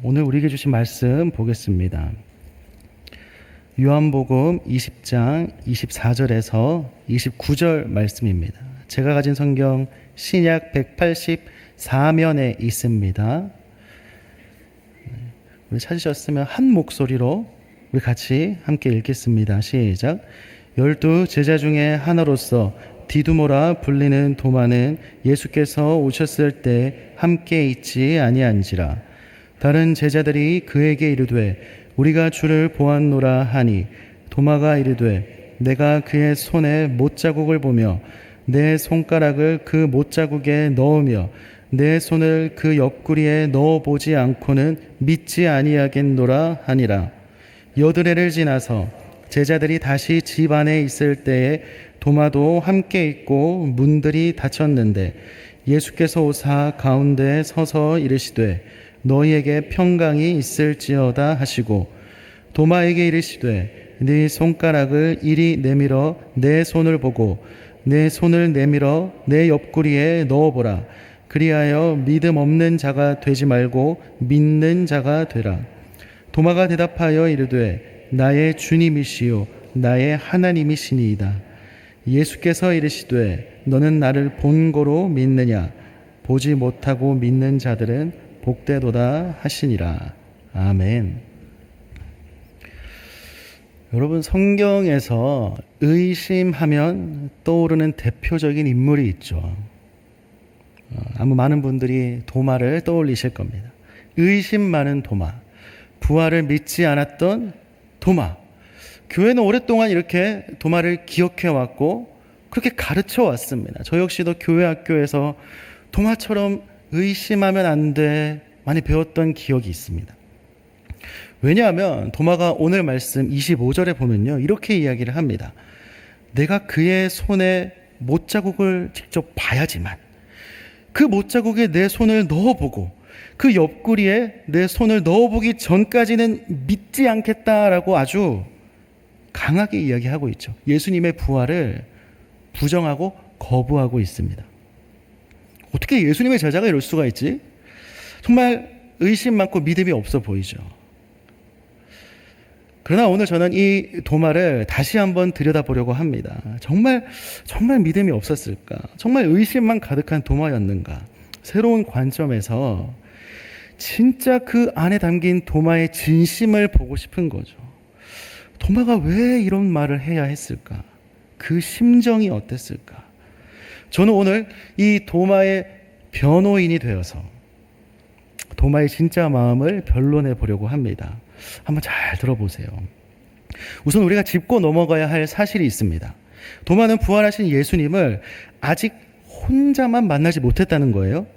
오늘 우리에게 주신 말씀 보겠습니다. 요한복음 20장 24절에서 29절 말씀입니다. 제가 가진 성경 신약 184면에 있습니다. 우리 찾으셨으면 한 목소리로 우리 같이 함께 읽겠습니다. 시작. 12 제자 중에 하나로서 디두모라 불리는 도마는 예수께서 오셨을 때 함께 있지 아니한지라. 다른 제자들이 그에게 이르되 우리가 주를 보았노라 하니 도마가 이르되 내가 그의 손에 못자국을 보며 내 손가락을 그 못자국에 넣으며 내 손을 그 옆구리에 넣어보지 않고는 믿지 아니하겠노라 하니라. 여드레를 지나서 제자들이 다시 집 안에 있을 때에 도마도 함께 있고 문들이 닫혔는데 예수께서 오사 가운데 서서 이르시되 너희에게 평강이 있을지어다 하시고 도마에게 이르시되 네 손가락을 이리 내밀어 내 손을 보고 내 손을 내밀어 내 옆구리에 넣어보라. 그리하여 믿음 없는 자가 되지 말고 믿는 자가 되라. 도마가 대답하여 이르되 나의 주님이시요 나의 하나님이시니이다. 예수께서 이르시되 너는 나를 본고로 믿느냐? 보지 못하고 믿는 자들은 복되도다 하시니라. 아멘. 여러분, 성경에서 의심하면 떠오르는 대표적인 인물이 있죠. 아마 많은 분들이 도마를 떠올리실 겁니다. 의심 많은 도마, 부활을 믿지 않았던 도마. 교회는 오랫동안 이렇게 도마를 기억해 왔고 그렇게 가르쳐 왔습니다. 저 역시도 교회 학교에서 도마처럼 의심하면 안 돼 많이 배웠던 기억이 있습니다. 왜냐하면 도마가 오늘 말씀 25절에 보면요 이렇게 이야기를 합니다. 내가 그의 손에 못자국을 직접 봐야지만 그 못자국에 내 손을 넣어보고 그 옆구리에 내 손을 넣어보기 전까지는 믿지 않겠다라고 아주 강하게 이야기하고 있죠. 예수님의 부활을 부정하고 거부하고 있습니다. 어떻게 예수님의 제자가 이럴 수가 있지? 정말 의심 많고 믿음이 없어 보이죠. 그러나 오늘 저는 이 도마를 다시 한번 들여다보려고 합니다. 정말 믿음이 없었을까? 정말 의심만 가득한 도마였는가? 새로운 관점에서 진짜 그 안에 담긴 도마의 진심을 보고 싶은 거죠. 도마가 왜 이런 말을 해야 했을까? 그 심정이 어땠을까? 저는 오늘 이 도마의 변호인이 되어서 도마의 진짜 마음을 변론해 보려고 합니다. 한번 잘 들어보세요. 우선 우리가 짚고 넘어가야 할 사실이 있습니다. 도마는 부활하신 예수님을 아직 혼자만 만나지 못했다는 거예요.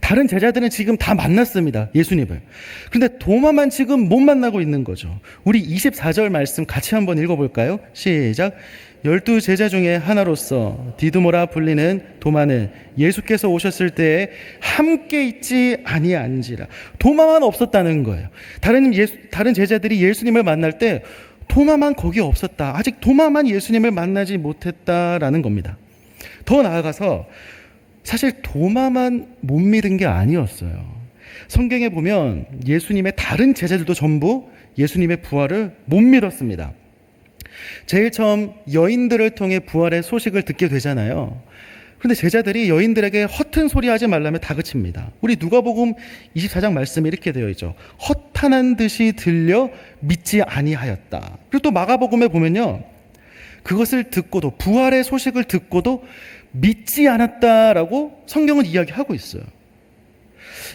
다른 제자들은 지금 다 만났습니다. 예수님을. 그런데 도마만 지금 못 만나고 있는 거죠. 우리 24절 말씀 같이 한번 읽어볼까요? 시작. 12 제자 중에 하나로서 디두모라 불리는 도마는 예수께서 오셨을 때에 함께 있지 아니한지라. 도마만 없었다는 거예요. 다른 제자들이 예수님을 만날 때 도마만 거기 없었다. 아직 도마만 예수님을 만나지 못했다라는 겁니다. 더 나아가서 사실 도마만 못 믿은 게 아니었어요. 성경에 보면 예수님의 다른 제자들도 전부 예수님의 부활을 못 믿었습니다. 제일 처음 여인들을 통해 부활의 소식을 듣게 되잖아요. 그런데 제자들이 여인들에게 허튼 소리 하지 말라며 다그칩니다. 우리 누가복음 24장 말씀에 이렇게 되어 있죠. 허탄한 듯이 들려 믿지 아니하였다. 그리고 또 마가복음에 보면요, 그것을 듣고도, 부활의 소식을 듣고도 믿지 않았다라고 성경은 이야기하고 있어요.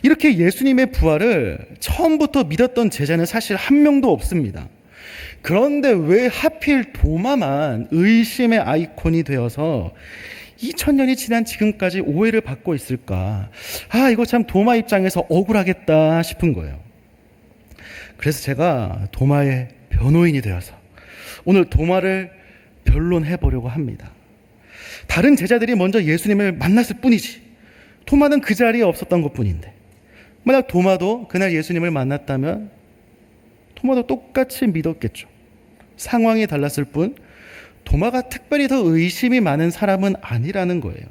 이렇게 예수님의 부활을 처음부터 믿었던 제자는 사실 한 명도 없습니다. 그런데 왜 하필 도마만 의심의 아이콘이 되어서 2000년이 지난 지금까지 오해를 받고 있을까? 이거 참 도마 입장에서 억울하겠다 싶은 거예요. 그래서 제가 도마의 변호인이 되어서 오늘 도마를 변론해 보려고 합니다. 다른 제자들이 먼저 예수님을 만났을 뿐이지 도마는 그 자리에 없었던 것뿐인데, 만약 도마도 그날 예수님을 만났다면 도마도 똑같이 믿었겠죠. 상황이 달랐을 뿐 도마가 특별히 더 의심이 많은 사람은 아니라는 거예요.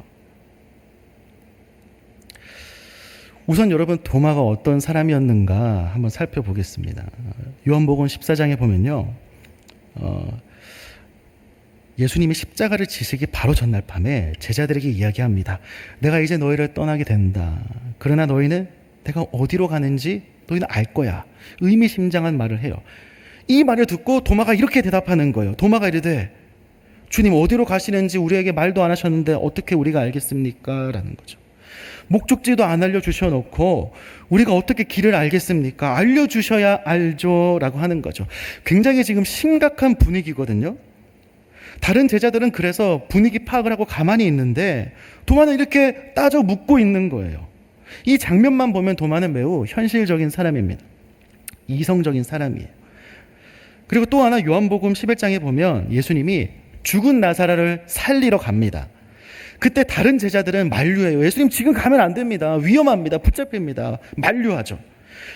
우선 여러분 도마가 어떤 사람이었는가 한번 살펴보겠습니다. 요한복음 14장에 보면요. 예수님이 십자가를 지시기 바로 전날 밤에 제자들에게 이야기합니다. 내가 이제 너희를 떠나게 된다. 그러나 너희는 내가 어디로 가는지 너희는 알 거야. 의미심장한 말을 해요. 이 말을 듣고 도마가 이렇게 대답하는 거예요. 도마가 이르되 주님 어디로 가시는지 우리에게 말도 안 하셨는데 어떻게 우리가 알겠습니까? 라는 거죠. 목적지도 안 알려주셔놓고 우리가 어떻게 길을 알겠습니까? 알려주셔야 알죠 라고 하는 거죠. 굉장히 지금 심각한 분위기거든요. 다른 제자들은 그래서 분위기 파악을 하고 가만히 있는데 도마는 이렇게 따져 묻고 있는 거예요. 이 장면만 보면 도마는 매우 현실적인 사람입니다. 이성적인 사람이에요. 그리고 또 하나 요한복음 11장에 보면 예수님이 죽은 나사로를 살리러 갑니다. 그때 다른 제자들은 만류해요. 예수님 지금 가면 안 됩니다. 위험합니다. 붙잡힙니다. 만류하죠.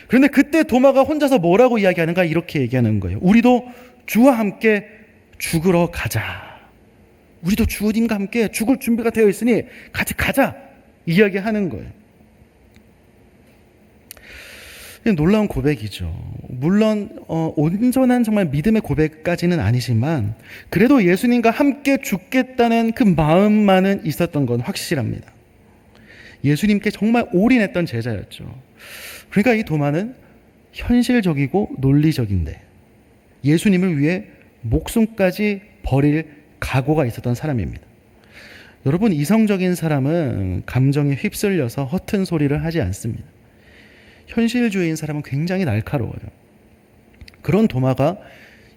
그런데 그때 도마가 혼자서 뭐라고 이야기하는가? 이렇게 얘기하는 거예요. 우리도 주와 함께 죽으러 가자. 우리도 주님과 함께 죽을 준비가 되어 있으니 같이 가자. 이야기하는 거예요. 놀라운 고백이죠. 물론 온전한 정말 믿음의 고백까지는 아니지만 그래도 예수님과 함께 죽겠다는 그 마음만은 있었던 건 확실합니다. 예수님께 정말 올인했던 제자였죠. 그러니까 이 도마는 현실적이고 논리적인데 예수님을 위해 목숨까지 버릴 각오가 있었던 사람입니다. 여러분, 이성적인 사람은 감정에 휩쓸려서 허튼 소리를 하지 않습니다. 현실주의인 사람은 굉장히 날카로워요. 그런 도마가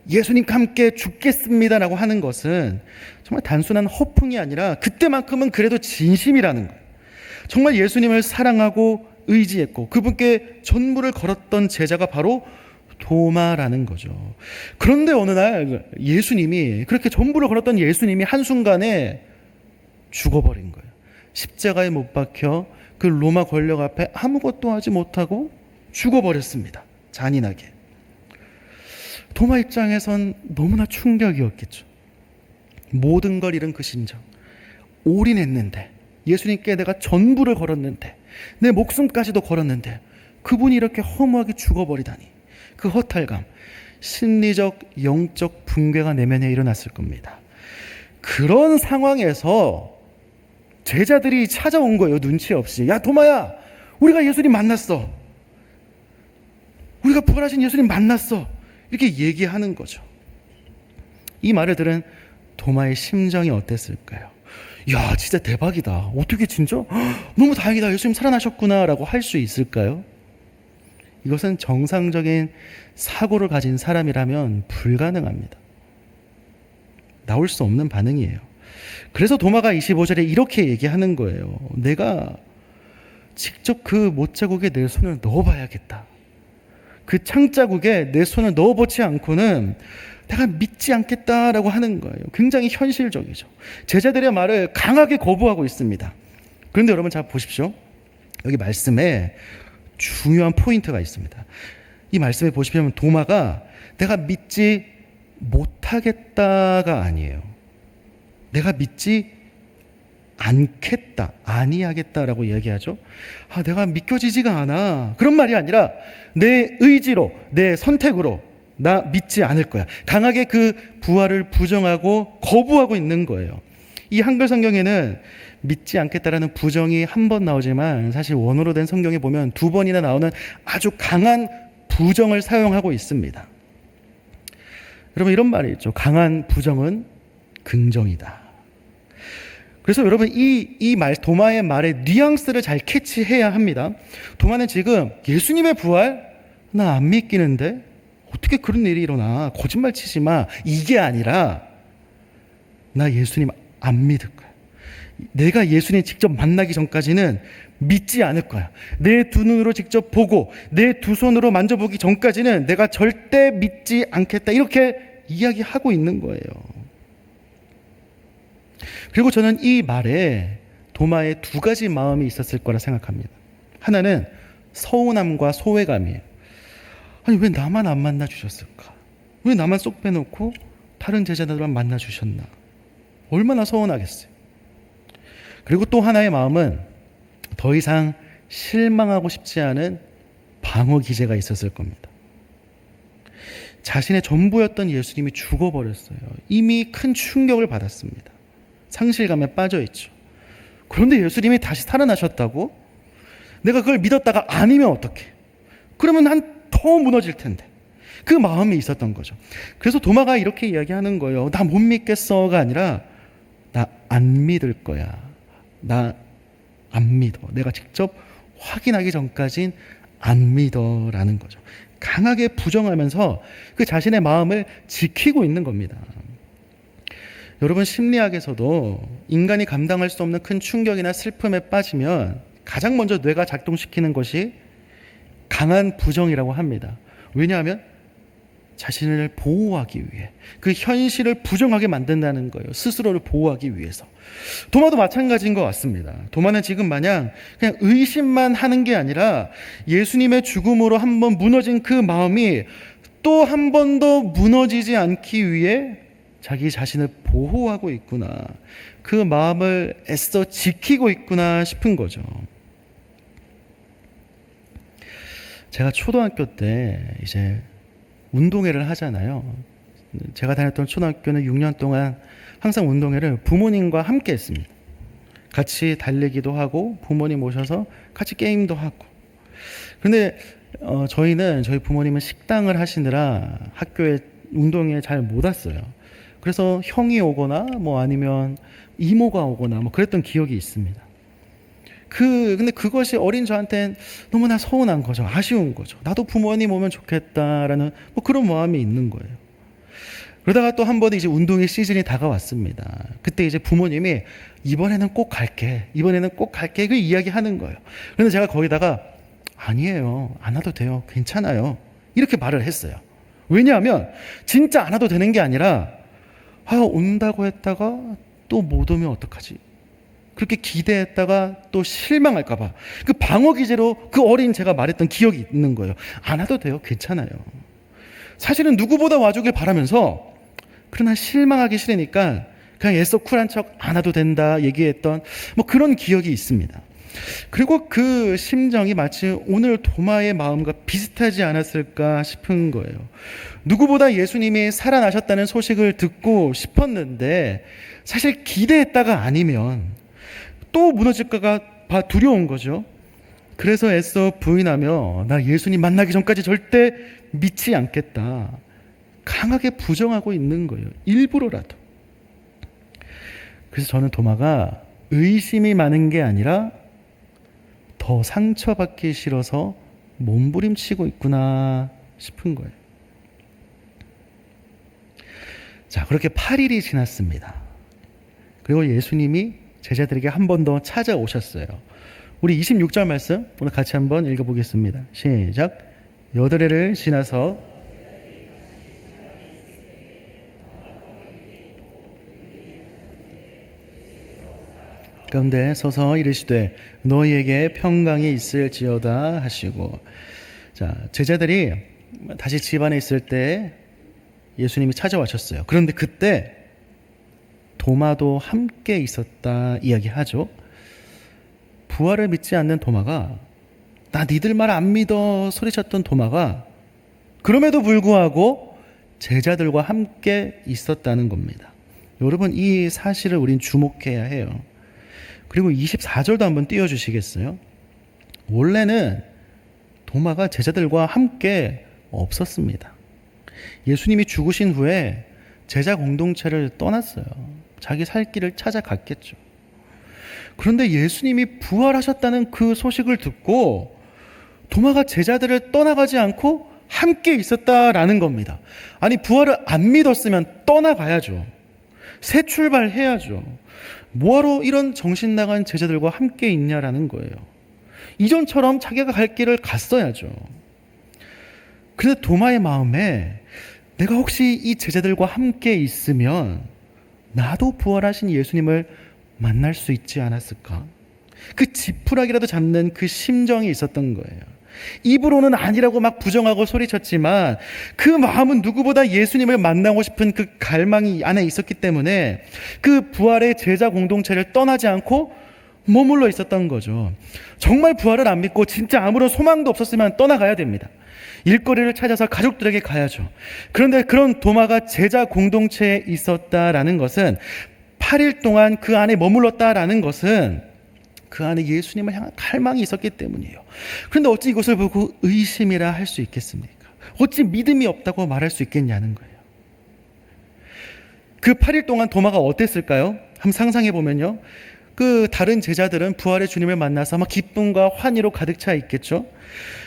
예수님과 함께 죽겠습니다라고 하는 것은 정말 단순한 허풍이 아니라 그때만큼은 그래도 진심이라는 거예요. 정말 예수님을 사랑하고 의지했고 그분께 전부를 걸었던 제자가 바로 도마라는 거죠. 그런데 어느 날 예수님이 그렇게 전부를 걸었던 예수님이 한순간에 죽어버린 거예요. 십자가에 못 박혀 그 로마 권력 앞에 아무것도 하지 못하고 죽어버렸습니다. 잔인하게. 도마 입장에선 너무나 충격이었겠죠. 모든 걸 잃은 그 심정. 올인했는데 예수님께 내가 전부를 걸었는데 내 목숨까지도 걸었는데 그분이 이렇게 허무하게 죽어버리다니. 그 허탈감, 심리적, 영적 붕괴가 내면에 일어났을 겁니다. 그런 상황에서 제자들이 찾아온 거예요. 눈치 없이. 야 도마야, 우리가 예수님 만났어. 우리가 부활하신 예수님 만났어. 이렇게 얘기하는 거죠. 이 말을 들은 도마의 심정이 어땠을까요? 야 진짜 대박이다. 어떻게 진짜? 너무 다행이다. 예수님 살아나셨구나 라고 할 수 있을까요? 이것은 정상적인 사고를 가진 사람이라면 불가능합니다. 나올 수 없는 반응이에요. 그래서 도마가 25절에 이렇게 얘기하는 거예요. 내가 직접 그 못자국에 내 손을 넣어봐야겠다. 그 창자국에 내 손을 넣어보지 않고는 내가 믿지 않겠다라고 하는 거예요. 굉장히 현실적이죠. 제자들의 말을 강하게 거부하고 있습니다. 그런데 여러분 잘 보십시오. 여기 말씀에 중요한 포인트가 있습니다. 이 말씀에 보시면 도마가 내가 믿지 못하겠다가 아니에요. 내가 믿지 않겠다, 아니하겠다라고 이야기하죠. 내가 믿겨지지가 않아. 그런 말이 아니라 내 의지로, 내 선택으로 나 믿지 않을 거야. 강하게 그 부활을 부정하고 거부하고 있는 거예요. 이 한글 성경에는 믿지 않겠다라는 부정이 한 번 나오지만 사실 원어로 된 성경에 보면 2번이나 나오는 아주 강한 부정을 사용하고 있습니다. 여러분 이런 말이 있죠. 강한 부정은 긍정이다. 그래서 여러분 이 말, 도마의 말의 뉘앙스를 잘 캐치해야 합니다. 도마는 지금 예수님의 부활? 나 안 믿기는데? 어떻게 그런 일이 일어나? 거짓말 치지 마. 이게 아니라 나 예수님 안 믿을 거야. 내가 예수님 직접 만나기 전까지는 믿지 않을 거야. 내 두 눈으로 직접 보고 내 두 손으로 만져보기 전까지는 내가 절대 믿지 않겠다. 이렇게 이야기하고 있는 거예요. 그리고 저는 이 말에 도마에 2가지 마음이 있었을 거라 생각합니다. 하나는 서운함과 소외감이에요. 아니 왜 나만 안 만나 주셨을까? 왜 나만 쏙 빼놓고 다른 제자들만 만나 주셨나? 얼마나 서운하겠어요. 그리고 또 하나의 마음은 더 이상 실망하고 싶지 않은 방어 기제가 있었을 겁니다. 자신의 전부였던 예수님이 죽어버렸어요. 이미 큰 충격을 받았습니다. 상실감에 빠져있죠. 그런데 예수님이 다시 살아나셨다고? 내가 그걸 믿었다가 아니면 어떡해? 그러면 난 더 무너질 텐데. 그 마음이 있었던 거죠. 그래서 도마가 이렇게 이야기하는 거예요. 나 못 믿겠어가 아니라 나 안 믿을 거야. 나 안 믿어. 내가 직접 확인하기 전까진 안 믿어라는 거죠. 강하게 부정하면서 그 자신의 마음을 지키고 있는 겁니다. 여러분, 심리학에서도 인간이 감당할 수 없는 큰 충격이나 슬픔에 빠지면 가장 먼저 뇌가 작동시키는 것이 강한 부정이라고 합니다. 왜냐하면 자신을 보호하기 위해, 그 현실을 부정하게 만든다는 거예요. 스스로를 보호하기 위해서. 도마도 마찬가지인 것 같습니다. 도마는 지금 마냥 그냥 의심만 하는 게 아니라 예수님의 죽음으로 한번 무너진 그 마음이 또 한 번 더 무너지지 않기 위해 자기 자신을 보호하고 있구나, 그 마음을 애써 지키고 있구나 싶은 거죠. 제가 초등학교 때 이제 운동회를 하잖아요. 제가 다녔던 초등학교는 6년 동안 항상 운동회를 부모님과 함께 했습니다. 같이 달리기도 하고 부모님 모셔서 같이 게임도 하고. 그런데 저희 부모님은 식당을 하시느라 학교에 운동회에 잘 못 왔어요. 그래서 형이 오거나 뭐 아니면 이모가 오거나 뭐 그랬던 기억이 있습니다. 근데 그것이 어린 저한테는 너무나 서운한 거죠. 아쉬운 거죠. 나도 부모님 오면 좋겠다라는 뭐 그런 마음이 있는 거예요. 그러다가 또 한 번에 이제 운동회 시즌이 다가왔습니다. 그때 이제 부모님이 이번에는 꼭 갈게. 그 이야기 하는 거예요. 그런데 제가 거기다가 아니에요. 안 와도 돼요. 괜찮아요. 이렇게 말을 했어요. 왜냐하면 진짜 안 와도 되는 게 아니라 온다고 했다가 또 못 오면 어떡하지? 그렇게 기대했다가 또 실망할까봐 그 방어 기제로 그 어린 제가 말했던 기억이 있는 거예요. 안 와도 돼요. 괜찮아요. 사실은 누구보다 와주길 바라면서 그러나 실망하기 싫으니까 그냥 애써 쿨한 척 안 와도 된다 얘기했던 뭐 그런 기억이 있습니다. 그리고 그 심정이 마치 오늘 도마의 마음과 비슷하지 않았을까 싶은 거예요. 누구보다 예수님이 살아나셨다는 소식을 듣고 싶었는데 사실 기대했다가 아니면 또 무너질까가 두려운 거죠. 그래서 애써 부인하며 나 예수님 만나기 전까지 절대 믿지 않겠다, 강하게 부정하고 있는 거예요. 일부러라도. 그래서 저는 도마가 의심이 많은 게 아니라 더 상처받기 싫어서 몸부림치고 있구나 싶은 거예요. 자, 그렇게 8일이 지났습니다. 그리고 예수님이 제자들에게 한 번 더 찾아오셨어요. 우리 26절 말씀 오늘 같이 한번 읽어보겠습니다. 시작. 8회를 지나서 가운데 서서 이르시되 너희에게 평강이 있을지어다 하시고. 자, 제자들이 다시 집안에 있을 때 예수님이 찾아와셨어요. 그런데 그때 도마도 함께 있었다 이야기하죠. 부활을 믿지 않는 도마가, 나 니들 말 안 믿어 소리쳤던 도마가 그럼에도 불구하고 제자들과 함께 있었다는 겁니다. 여러분, 이 사실을 우린 주목해야 해요. 그리고 24절도 한번 띄워주시겠어요? 원래는 도마가 제자들과 함께 없었습니다. 예수님이 죽으신 후에 제자 공동체를 떠났어요. 자기 살 길을 찾아갔겠죠. 그런데 예수님이 부활하셨다는 그 소식을 듣고 도마가 제자들을 떠나가지 않고 함께 있었다라는 겁니다. 아니, 부활을 안 믿었으면 떠나가야죠. 새 출발해야죠. 뭐하러 이런 정신 나간 제자들과 함께 있냐라는 거예요. 이전처럼 자기가 갈 길을 갔어야죠. 그런데 도마의 마음에 내가 혹시 이 제자들과 함께 있으면 나도 부활하신 예수님을 만날 수 있지 않았을까? 그 지푸라기라도 잡는 그 심정이 있었던 거예요. 입으로는 아니라고 막 부정하고 소리쳤지만 그 마음은 누구보다 예수님을 만나고 싶은 그 갈망이 안에 있었기 때문에 그 부활의 제자 공동체를 떠나지 않고 머물러 있었던 거죠. 정말 부활을 안 믿고 진짜 아무런 소망도 없었으면 떠나가야 됩니다. 일거리를 찾아서 가족들에게 가야죠. 그런데 그런 도마가 제자 공동체에 있었다라는 것은 8일 동안 그 안에 머물렀다라는 것은 그 안에 예수님을 향한 갈망이 있었기 때문이에요. 그런데 어찌 이것을 보고 의심이라 할 수 있겠습니까? 어찌 믿음이 없다고 말할 수 있겠냐는 거예요. 그 8일 동안 도마가 어땠을까요? 한번 상상해 보면요. 그 다른 제자들은 부활의 주님을 만나서 막 기쁨과 환희로 가득 차 있겠죠.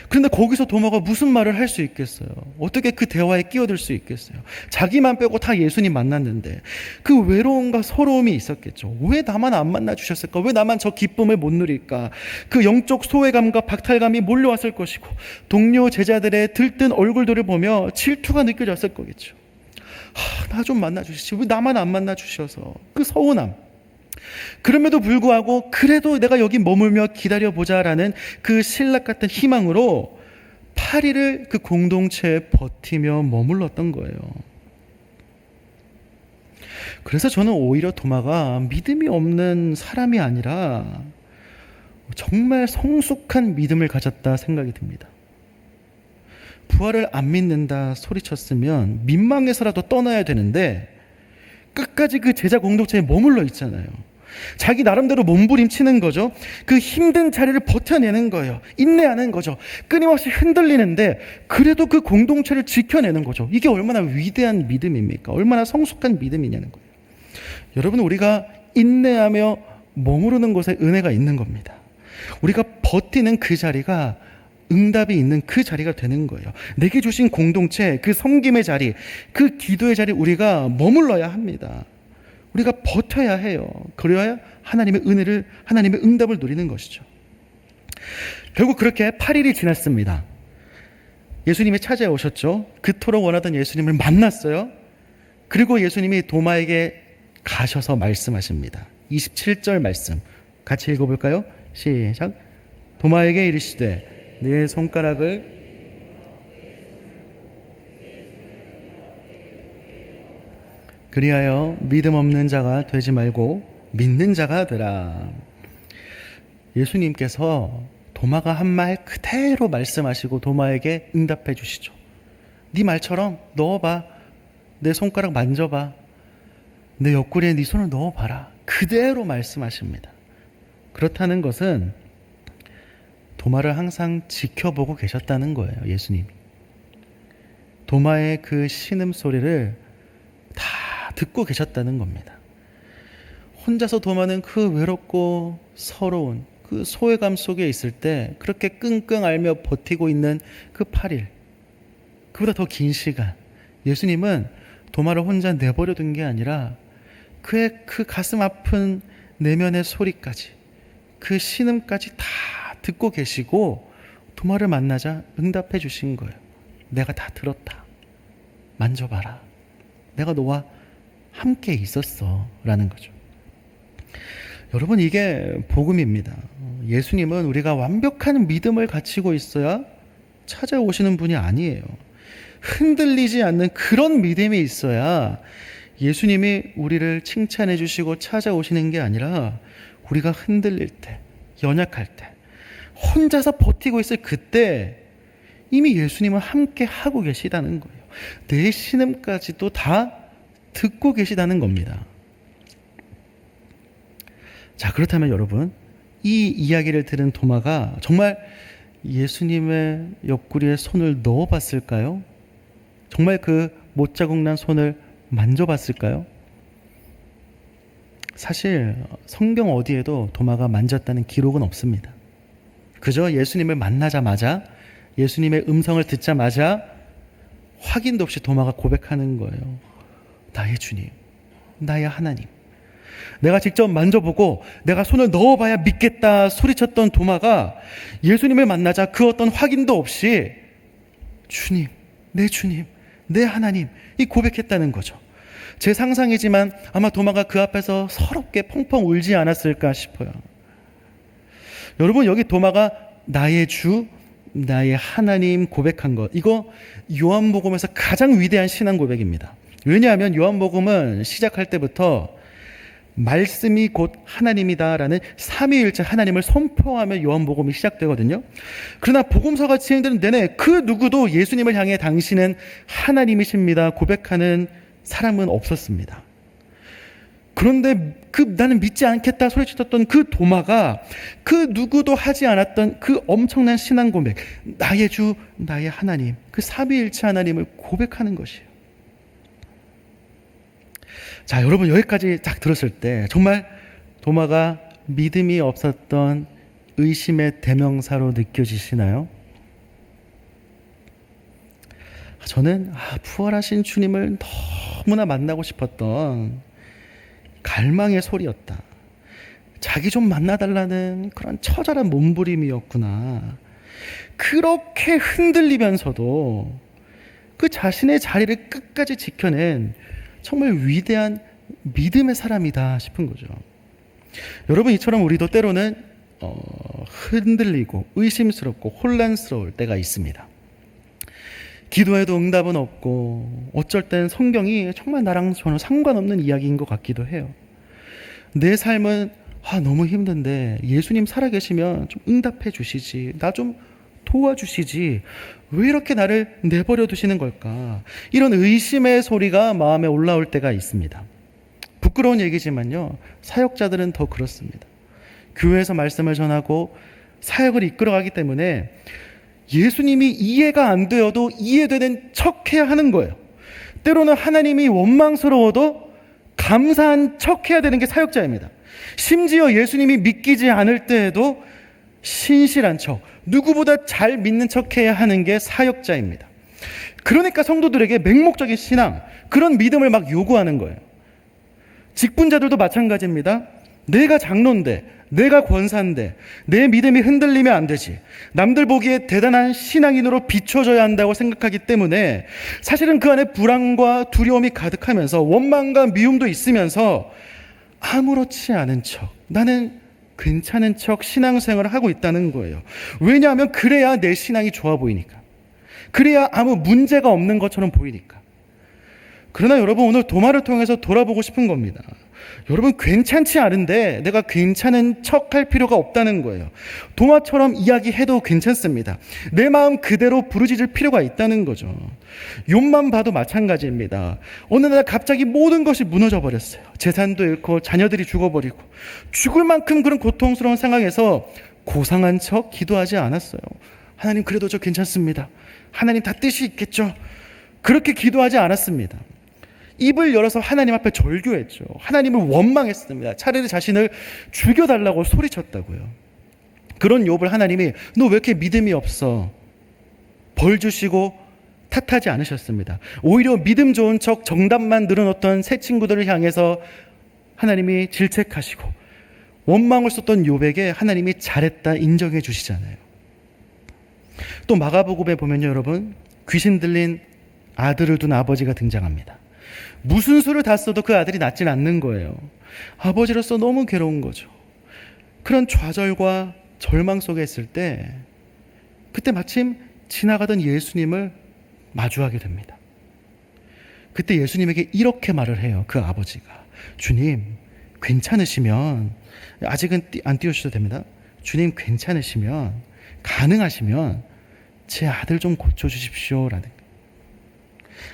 그런데 거기서 도마가 무슨 말을 할 수 있겠어요? 어떻게 그 대화에 끼어들 수 있겠어요? 자기만 빼고 다 예수님 만났는데 그 외로움과 서러움이 있었겠죠. 왜 나만 안 만나 주셨을까? 왜 나만 저 기쁨을 못 누릴까? 그 영적 소외감과 박탈감이 몰려왔을 것이고 동료 제자들의 들뜬 얼굴들을 보며 질투가 느껴졌을 거겠죠. 나 좀 만나 주시지. 왜 나만 안 만나 주셔서. 그 서운함. 그럼에도 불구하고 그래도 내가 여기 머물며 기다려보자라는 그 신락 같은 희망으로 8일을 그 공동체에 버티며 머물렀던 거예요. 그래서 저는 오히려 도마가 믿음이 없는 사람이 아니라 정말 성숙한 믿음을 가졌다 생각이 듭니다. 부활을 안 믿는다 소리쳤으면 민망해서라도 떠나야 되는데 끝까지 그 제자 공동체에 머물러 있잖아요. 자기 나름대로 몸부림치는 거죠. 그 힘든 자리를 버텨내는 거예요. 인내하는 거죠. 끊임없이 흔들리는데 그래도 그 공동체를 지켜내는 거죠. 이게 얼마나 위대한 믿음입니까? 얼마나 성숙한 믿음이냐는 거예요. 여러분, 우리가 인내하며 머무르는 곳에 은혜가 있는 겁니다. 우리가 버티는 그 자리가 응답이 있는 그 자리가 되는 거예요. 내게 주신 공동체, 그 섬김의 자리, 그 기도의 자리 우리가 머물러야 합니다. 우리가 버텨야 해요. 그래야 하나님의 은혜를, 하나님의 응답을 누리는 것이죠. 결국 그렇게 8일이 지났습니다. 예수님이 찾아오셨죠. 그토록 원하던 예수님을 만났어요. 그리고 예수님이 도마에게 가셔서 말씀하십니다. 27절 말씀 같이 읽어볼까요? 시작. 도마에게 이르시되 네 손가락을 그리하여 믿음 없는 자가 되지 말고 믿는 자가 되라. 예수님께서 도마가 한 말 그대로 말씀하시고 도마에게 응답해 주시죠. 네 말처럼 넣어봐. 내 손가락 만져봐. 내 옆구리에 네 손을 넣어봐라. 그대로 말씀하십니다. 그렇다는 것은 도마를 항상 지켜보고 계셨다는 거예요. 예수님이. 도마의 그 신음소리를 다 듣고 계셨다는 겁니다. 혼자서 도마는 그 외롭고 서러운 그 소외감 속에 있을 때 그렇게 끙끙 앓며 버티고 있는 그 8일, 그보다 더 긴 시간 예수님은 도마를 혼자 내버려 둔 게 아니라 그의 그 가슴 아픈 내면의 소리까지, 그 신음까지 다 듣고 계시고 도마를 만나자 응답해 주신 거예요. 내가 다 들었다. 만져봐라. 내가 너와 함께 있었어. 라는 거죠. 여러분, 이게 복음입니다. 예수님은 우리가 완벽한 믿음을 갖추고 있어야 찾아오시는 분이 아니에요. 흔들리지 않는 그런 믿음이 있어야 예수님이 우리를 칭찬해 주시고 찾아오시는 게 아니라 우리가 흔들릴 때, 연약할 때, 혼자서 버티고 있을 그때 이미 예수님은 함께 하고 계시다는 거예요. 내 신음까지도 다 듣고 계시다는 겁니다. 자, 그렇다면 여러분, 이 이야기를 들은 도마가 정말 예수님의 옆구리에 손을 넣어봤을까요? 정말 그 못자국 난 손을 만져봤을까요? 사실 성경 어디에도 도마가 만졌다는 기록은 없습니다. 그저 예수님을 만나자마자, 예수님의 음성을 듣자마자 확인도 없이 도마가 고백하는 거예요. 나의 주님, 나의 하나님. 내가 직접 만져보고 내가 손을 넣어봐야 믿겠다 소리쳤던 도마가 예수님을 만나자 그 어떤 확인도 없이 주님, 내 하나님, 이 고백했다는 거죠. 제 상상이지만 아마 도마가 그 앞에서 서럽게 펑펑 울지 않았을까 싶어요. 여러분, 여기 도마가 나의 주, 나의 하나님 고백한 것, 이거 요한복음에서 가장 위대한 신앙 고백입니다. 왜냐하면 요한복음은 시작할 때부터 말씀이 곧 하나님이다라는 삼위일체 하나님을 선포하며 요한복음이 시작되거든요. 그러나 복음서가 진행되는 내내 그 누구도 예수님을 향해 당신은 하나님이십니다 고백하는 사람은 없었습니다. 그런데 나는 믿지 않겠다 소리쳤던 그 도마가 그 누구도 하지 않았던 그 엄청난 신앙 고백, 나의 주, 나의 하나님, 그 삼위일체 하나님을 고백하는 것이에요. 자, 여러분 여기까지 딱 들었을 때 정말 도마가 믿음이 없었던 의심의 대명사로 느껴지시나요? 저는 부활하신 주님을 너무나 만나고 싶었던 갈망의 소리였다. 자기 좀 만나달라는 그런 처절한 몸부림이었구나. 그렇게 흔들리면서도 그 자신의 자리를 끝까지 지켜낸 정말 위대한 믿음의 사람이다 싶은 거죠. 여러분, 이처럼 우리도 때로는 흔들리고 의심스럽고 혼란스러울 때가 있습니다. 기도해도 응답은 없고 어쩔 땐 성경이 정말 나랑 전혀 상관없는 이야기인 것 같기도 해요. 내 삶은 너무 힘든데 예수님 살아계시면 좀 응답해 주시지, 나 좀 도와주시지, 왜 이렇게 나를 내버려 두시는 걸까? 이런 의심의 소리가 마음에 올라올 때가 있습니다. 부끄러운 얘기지만요, 사역자들은 더 그렇습니다. 교회에서 말씀을 전하고 사역을 이끌어가기 때문에 예수님이 이해가 안 되어도 이해되는 척해야 하는 거예요. 때로는 하나님이 원망스러워도 감사한 척해야 되는 게 사역자입니다. 심지어 예수님이 믿기지 않을 때에도 신실한 척, 누구보다 잘 믿는 척해야 하는 게 사역자입니다. 그러니까 성도들에게 맹목적인 신앙, 그런 믿음을 막 요구하는 거예요. 직분자들도 마찬가지입니다. 내가 장로인데, 내가 권사인데 내 믿음이 흔들리면 안 되지, 남들 보기에 대단한 신앙인으로 비춰져야 한다고 생각하기 때문에 사실은 그 안에 불안과 두려움이 가득하면서 원망과 미움도 있으면서 아무렇지 않은 척, 나는 괜찮은 척 신앙생활을 하고 있다는 거예요. 왜냐하면 그래야 내 신앙이 좋아 보이니까, 그래야 아무 문제가 없는 것처럼 보이니까. 그러나 여러분, 오늘 도마를 통해서 돌아보고 싶은 겁니다. 여러분, 괜찮지 않은데 내가 괜찮은 척 할 필요가 없다는 거예요. 도마처럼 이야기해도 괜찮습니다. 내 마음 그대로 부르짖을 필요가 있다는 거죠. 욥만 봐도 마찬가지입니다. 어느 날 갑자기 모든 것이 무너져 버렸어요. 재산도 잃고 자녀들이 죽어버리고 죽을 만큼 그런 고통스러운 상황에서 고상한 척 기도하지 않았어요. 하나님, 그래도 저 괜찮습니다. 하나님 다 뜻이 있겠죠. 그렇게 기도하지 않았습니다. 입을 열어서 하나님 앞에 절규했죠. 하나님을 원망했습니다. 차라리 자신을 죽여달라고 소리쳤다고요. 그런 욥을 하나님이 너 왜 이렇게 믿음이 없어? 벌 주시고 탓하지 않으셨습니다. 오히려 믿음 좋은 척 정답만 늘어놓던 새 친구들을 향해서 하나님이 질책하시고 원망을 쏟던 욥에게 하나님이 잘했다 인정해 주시잖아요. 또 마가복음에 보면요, 여러분, 귀신 들린 아들을 둔 아버지가 등장합니다. 무슨 수를 다 써도 그 아들이 낫진 않는 거예요. 아버지로서 너무 괴로운 거죠. 그런 좌절과 절망 속에 있을 때 그때 마침 지나가던 예수님을 마주하게 됩니다. 그때 예수님에게 이렇게 말을 해요. 그 아버지가, 주님 괜찮으시면, 아직은 안 띄우셔도 됩니다. 주님 괜찮으시면, 가능하시면 제 아들 좀 고쳐주십시오라는 거예요.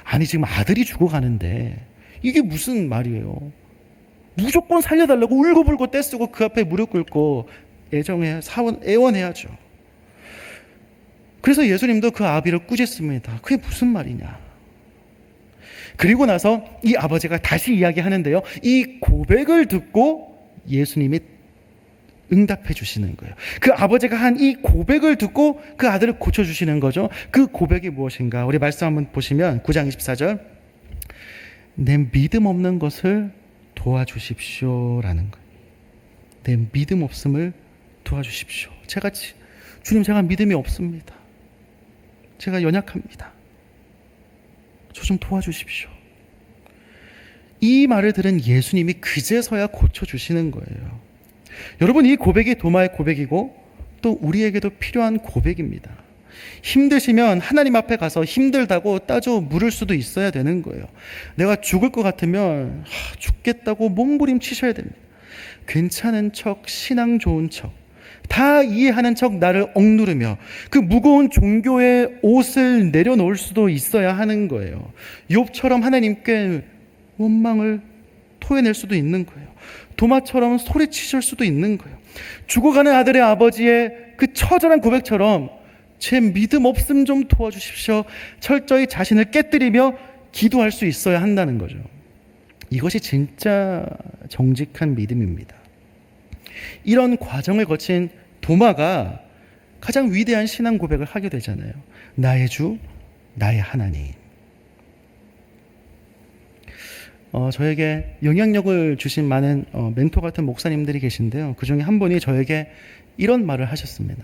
아니, 지금 아들이 죽어가는데 이게 무슨 말이에요? 무조건 살려달라고 울고불고 떼쓰고 그 앞에 무릎 꿇고 애원해야죠. 그래서 예수님도 그 아비를 꾸짖습니다. 그게 무슨 말이냐. 그리고 나서 이 아버지가 다시 이야기하는데요, 이 고백을 듣고 예수님이 응답해 주시는 거예요. 그 아버지가 한 이 고백을 듣고 그 아들을 고쳐주시는 거죠. 그 고백이 무엇인가? 우리 말씀 한번 보시면 9장 24절, 내 믿음 없는 것을 도와주십시오라는 거예요. 내 믿음 없음을 도와주십시오. 주님, 제가 믿음이 없습니다. 제가 연약합니다. 저 좀 도와주십시오. 이 말을 들은 예수님이 그제서야 고쳐주시는 거예요. 여러분, 이 고백이 도마의 고백이고 또 우리에게도 필요한 고백입니다. 힘드시면 하나님 앞에 가서 힘들다고 따져 물을 수도 있어야 되는 거예요. 내가 죽을 것 같으면 죽겠다고 몸부림치셔야 됩니다. 괜찮은 척, 신앙 좋은 척, 다 이해하는 척 나를 억누르며 그 무거운 종교의 옷을 내려놓을 수도 있어야 하는 거예요. 욥처럼 하나님께 원망을 토해낼 수도 있는 거예요. 도마처럼 소리치실 수도 있는 거예요. 죽어가는 아들의 아버지의 그 처절한 고백처럼 제 믿음 없음 좀 도와주십시오. 철저히 자신을 깨뜨리며 기도할 수 있어야 한다는 거죠. 이것이 진짜 정직한 믿음입니다. 이런 과정을 거친 도마가 가장 위대한 신앙 고백을 하게 되잖아요. 나의 주, 나의 하나님. 저에게 영향력을 주신 많은 멘토 같은 목사님들이 계신데요. 그 중에 한 분이 저에게 이런 말을 하셨습니다.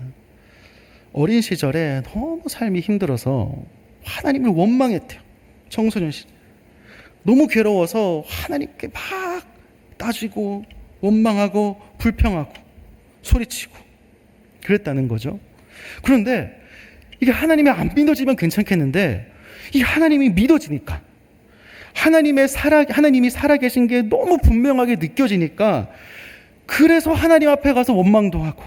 어린 시절에 너무 삶이 힘들어서 하나님을 원망했대요. 청소년 시절. 너무 괴로워서 하나님께 막 따지고 원망하고 불평하고 소리치고 그랬다는 거죠. 그런데 이게 하나님이 안 믿어지면 괜찮겠는데 이 하나님이 믿어지니까 하나님이 살아계신 게 너무 분명하게 느껴지니까 그래서 하나님 앞에 가서 원망도 하고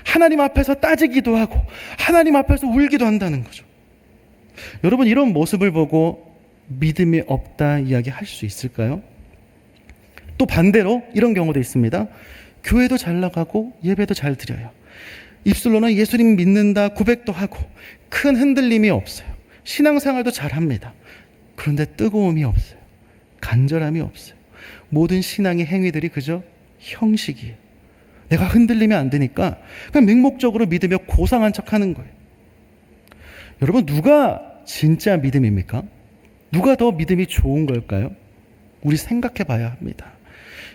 하나님 앞에서 따지기도 하고 하나님 앞에서 울기도 한다는 거죠. 여러분 이런 모습을 보고 믿음이 없다 이야기할 수 있을까요? 또 반대로 이런 경우도 있습니다. 교회도 잘 나가고 예배도 잘 드려요. 입술로는 예수님 믿는다 고백도 하고 큰 흔들림이 없어요. 신앙생활도 잘합니다. 그런데 뜨거움이 없어요. 간절함이 없어요. 모든 신앙의 행위들이 그저 형식이에요. 내가 흔들리면 안 되니까 그냥 맹목적으로 믿으며 고상한 척하는 거예요. 여러분 누가 진짜 믿음입니까? 누가 더 믿음이 좋은 걸까요? 우리 생각해 봐야 합니다.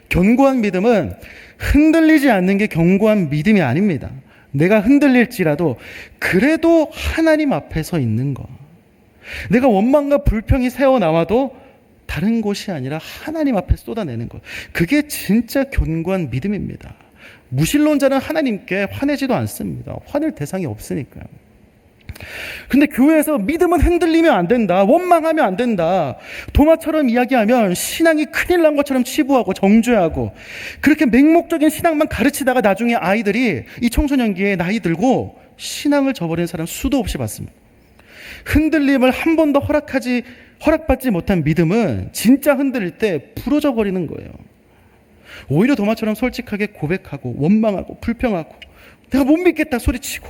견고한 믿음은 흔들리지 않는 게 견고한 믿음이 아닙니다. 내가 흔들릴지라도 그래도 하나님 앞에서 있는 거. 내가 원망과 불평이 새어나와도 다른 곳이 아니라 하나님 앞에 쏟아내는 것. 그게 진짜 견고한 믿음입니다. 무신론자는 하나님께 화내지도 않습니다. 화낼 대상이 없으니까요. 근데 교회에서 믿음은 흔들리면 안 된다, 원망하면 안 된다, 도마처럼 이야기하면 신앙이 큰일 난 것처럼 치부하고 정죄하고 그렇게 맹목적인 신앙만 가르치다가 나중에 아이들이 이 청소년기에 나이 들고 신앙을 저버리는 사람 수도 없이 봤습니다. 흔들림을 한 번도 허락받지 못한 믿음은 진짜 흔들릴 때 부러져 버리는 거예요. 오히려 도마처럼 솔직하게 고백하고 원망하고 불평하고 내가 못 믿겠다 소리치고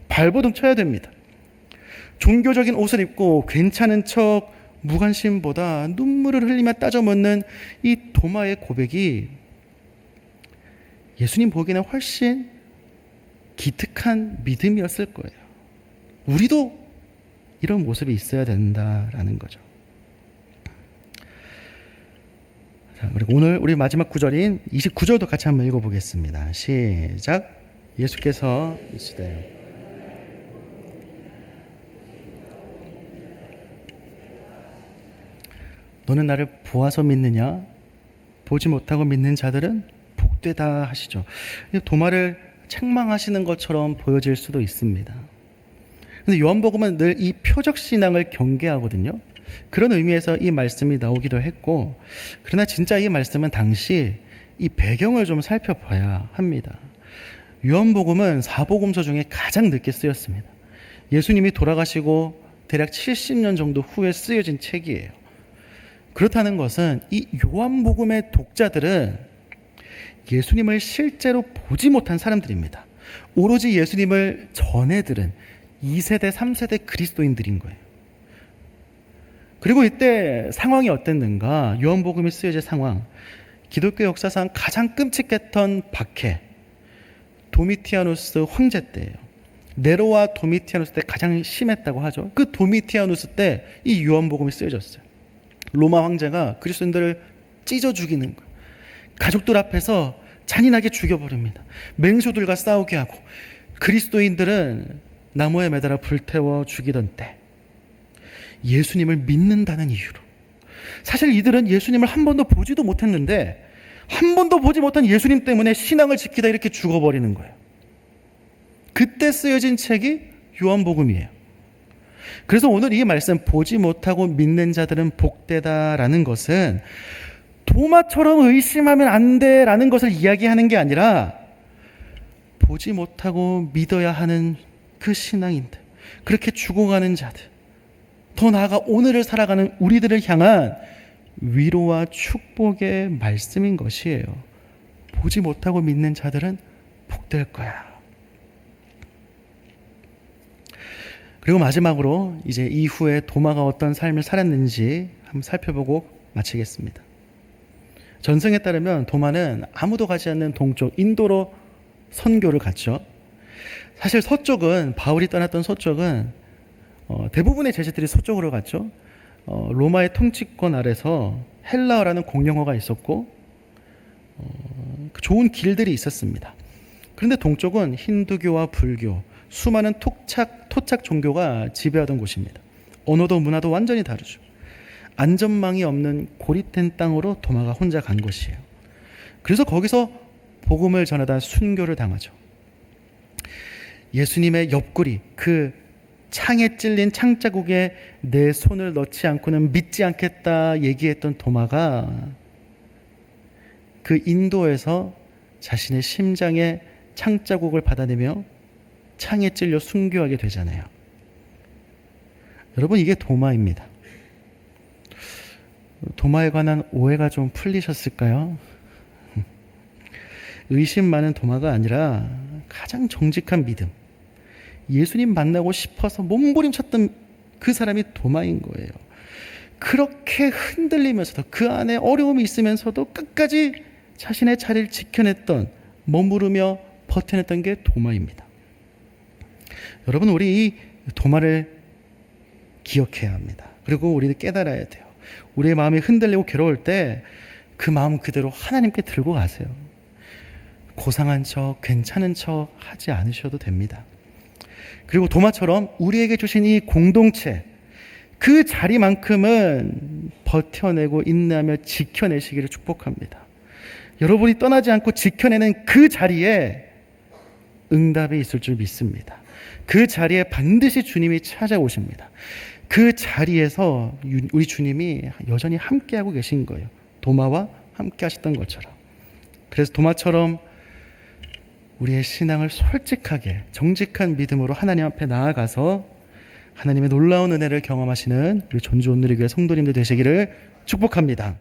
발버둥 쳐야 됩니다. 종교적인 옷을 입고 괜찮은 척 무관심보다 눈물을 흘리며 따져 묻는 이 도마의 고백이 예수님 보기에는 훨씬 기특한 믿음이었을 거예요. 우리도 이런 모습이 있어야 된다라는 거죠. 자, 그리고 오늘 우리 마지막 구절인 29절도 같이 한번 읽어보겠습니다. 시작. 예수께서 이르시되 너는 나를 보아서 믿느냐? 보지 못하고 믿는 자들은 복되다 하시죠. 도마를 책망하시는 것처럼 보여질 수도 있습니다. 근데 요한복음은 늘 이 표적 신앙을 경계하거든요. 그런 의미에서 이 말씀이 나오기도 했고, 그러나 진짜 이 말씀은 당시 이 배경을 좀 살펴봐야 합니다. 요한복음은 사복음서 중에 가장 늦게 쓰였습니다. 예수님이 돌아가시고 대략 70년 정도 후에 쓰여진 책이에요. 그렇다는 것은 이 요한복음의 독자들은 예수님을 실제로 보지 못한 사람들입니다. 오로지 예수님을 전해 들은 2세대, 3세대 그리스도인들인 거예요. 그리고 이때 상황이 어땠는가? 요한복음이 쓰여진 상황, 기독교 역사상 가장 끔찍했던 박해, 도미티아누스 황제 때예요. 네로와 도미티아누스 때 가장 심했다고 하죠. 그 도미티아누스 때 이 요한복음이 쓰여졌어요. 로마 황제가 그리스도인들을 찢어 죽이는 거예요. 가족들 앞에서 잔인하게 죽여버립니다. 맹수들과 싸우게 하고 그리스도인들은 나무에 매달아 불태워 죽이던 때 예수님을 믿는다는 이유로, 사실 이들은 예수님을 한 번도 보지도 못했는데 한 번도 보지 못한 예수님 때문에 신앙을 지키다 이렇게 죽어버리는 거예요. 그때 쓰여진 책이 요한복음이에요. 그래서 오늘 이 말씀 보지 못하고 믿는 자들은 복되다라는 것은 도마처럼 의심하면 안 돼라는 것을 이야기하는 게 아니라 보지 못하고 믿어야 하는 그 신앙인들, 그렇게 죽어가는 자들, 더 나아가 오늘을 살아가는 우리들을 향한 위로와 축복의 말씀인 것이에요. 보지 못하고 믿는 자들은 복될 거야. 그리고 마지막으로 이제 이후에 도마가 어떤 삶을 살았는지 한번 살펴보고 마치겠습니다. 전승에 따르면 도마는 아무도 가지 않는 동쪽 인도로 선교를 갔죠. 사실 서쪽은, 바울이 떠났던 서쪽은 대부분의 제자들이 서쪽으로 갔죠. 로마의 통치권 아래서 헬라어라는 공용어가 있었고 좋은 길들이 있었습니다. 그런데 동쪽은 힌두교와 불교, 수많은 토착 종교가 지배하던 곳입니다. 언어도 문화도 완전히 다르죠. 안전망이 없는 고립된 땅으로 도마가 혼자 간 것이에요. 그래서 거기서 복음을 전하다 순교를 당하죠. 예수님의 옆구리, 그 창에 찔린 창자국에 내 손을 넣지 않고는 믿지 않겠다 얘기했던 도마가 그 인도에서 자신의 심장에 창자국을 받아내며 창에 찔려 순교하게 되잖아요. 여러분, 이게 도마입니다. 도마에 관한 오해가 좀 풀리셨을까요? 의심 많은 도마가 아니라 가장 정직한 믿음, 예수님 만나고 싶어서 몸부림쳤던 그 사람이 도마인 거예요. 그렇게 흔들리면서도, 그 안에 어려움이 있으면서도 끝까지 자신의 자리를 지켜냈던, 머무르며 버텨냈던 게 도마입니다. 여러분, 우리 이 도마를 기억해야 합니다. 그리고 우리는 깨달아야 돼요. 우리의 마음이 흔들리고 괴로울 때 그 마음 그대로 하나님께 들고 가세요. 고상한 척, 괜찮은 척 하지 않으셔도 됩니다. 그리고 도마처럼 우리에게 주신 이 공동체, 그 자리만큼은 버텨내고 인내하며 지켜내시기를 축복합니다. 여러분이 떠나지 않고 지켜내는 그 자리에 응답이 있을 줄 믿습니다. 그 자리에 반드시 주님이 찾아오십니다. 그 자리에서 우리 주님이 여전히 함께하고 계신 거예요. 도마와 함께 하셨던 것처럼. 그래서 도마처럼 우리의 신앙을 솔직하게 정직한 믿음으로 하나님 앞에 나아가서 하나님의 놀라운 은혜를 경험하시는 우리 전주 온누리교회 성도님들 되시기를 축복합니다.